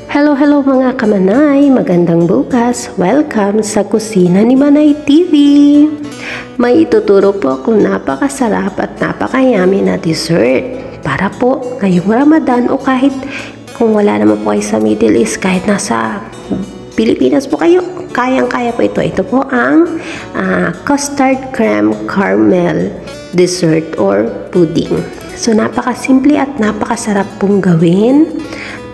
Hello mga kamanay, magandang bukas. Welcome sa Kusina ni Manay TV. May ituturo po akong napakasarap at napakayami na dessert para po ngayong Ramadan o kahit kung wala naman po kayo sa Middle East, kahit nasa Pilipinas po kayo, kayang-kaya po ito. Ito po ang custard creme caramel dessert or pudding. So napakasimple at napakasarap pong gawin.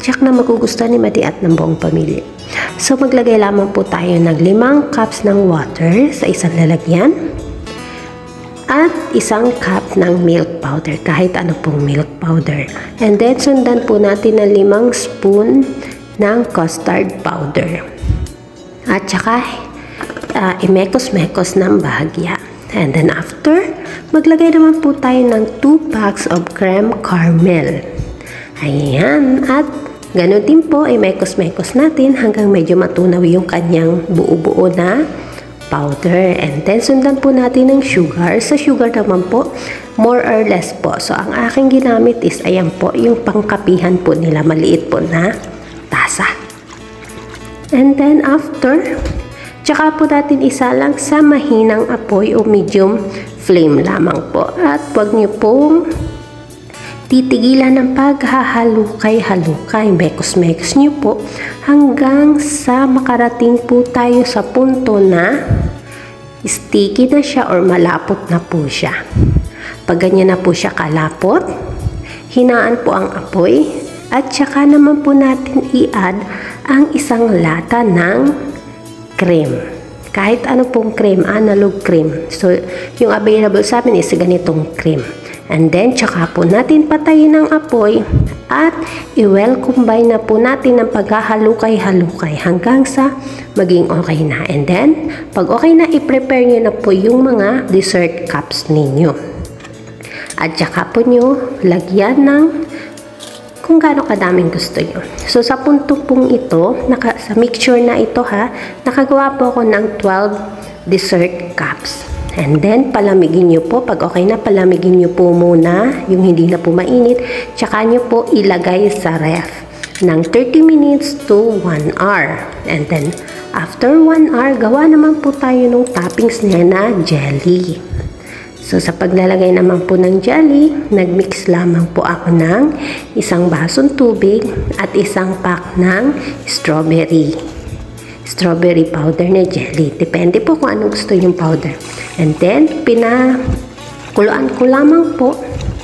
Tiyak na magugustuhan ni Madi at ng buong pamilya. So maglagay lamang po tayo ng 5 cups ng water sa isang lalagyan at 1 cup ng milk powder, kahit ano pong milk powder. And then sundan po natin ng 5 spoon ng custard powder. At saka imekos-mekos ng bahagya. And then after, maglagay naman po tayo ng 2 packs of creme caramel. Ayan, at ganun din po, ay mekos-mekos natin hanggang medyo matunaw yung kanyang buo-buo na powder. And then, sundan po natin ng sugar. Sa sugar naman po, more or less po. So, ang aking ginamit is, ayan po, yung pangkapihan po nila, maliit po na tasa. And then, after, tsaka po natin isalang sa mahinang apoy o medium flame lamang po. At huwag nyo pong titigilan ng paghahalukay-halukay, mekos-mekos nyo po hanggang sa makarating po tayo sa punto na sticky na siya or malapot na po siya. Pag ganyan na po siya kalapot, hinaan po ang apoy at saka naman po natin i-add ang 1 lata ng cream. Kahit ano pong cream, analog cream. So, yung available sa amin is ganitong cream. And then, tsaka po natin patayin ang apoy at i-well combine na po natin ang paghahalukay-halukay hanggang sa maging okay na. And then, pag okay na, i-prepare nyo na po yung mga dessert cups ninyo. At tsaka po nyo lagyan ng kung gaano kadaming gusto nyo. So, sa punto pong ito, sa mixture na ito nakagawa po ako ng 12 dessert cups. And then, palamigin nyo po. Pag okay na, palamigin nyo po muna, yung hindi na po mainit. Tsaka nyo po ilagay sa ref ng 30 minutes to 1 hour. And then, after 1 hour, gawa naman po tayo ng toppings niya na jelly. So, sa paglalagay naman po ng jelly, nagmix lamang po ako ng 1 basong tubig at 1 pack ng strawberry powder na jelly. Depende po kung anong gusto yung powder. And then, pinakuluan ko lamang po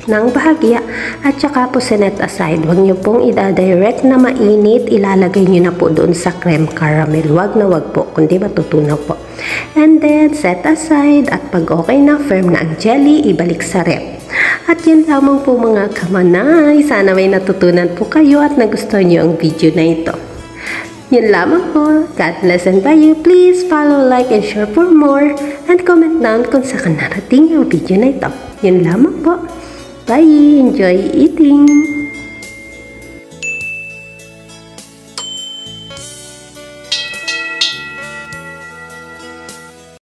ng bahagya at saka po sinet aside. Huwag nyo pong ida-direct na mainit. Ilalagay nyo na po doon sa creme caramel. Huwag na huwag po, kundi matutunaw po. And then, set aside. At pag okay na, firm na ang jelly, ibalik sa ref. At yan lamang po mga kamanay. Sana may natutunan po kayo at nagustuhan nyo ang video na ito. Yun lamang po. God bless and by you. Please follow, like, and share for more. And comment down kung saan narating ang video na ito. Yun lamang po. Bye! Enjoy eating!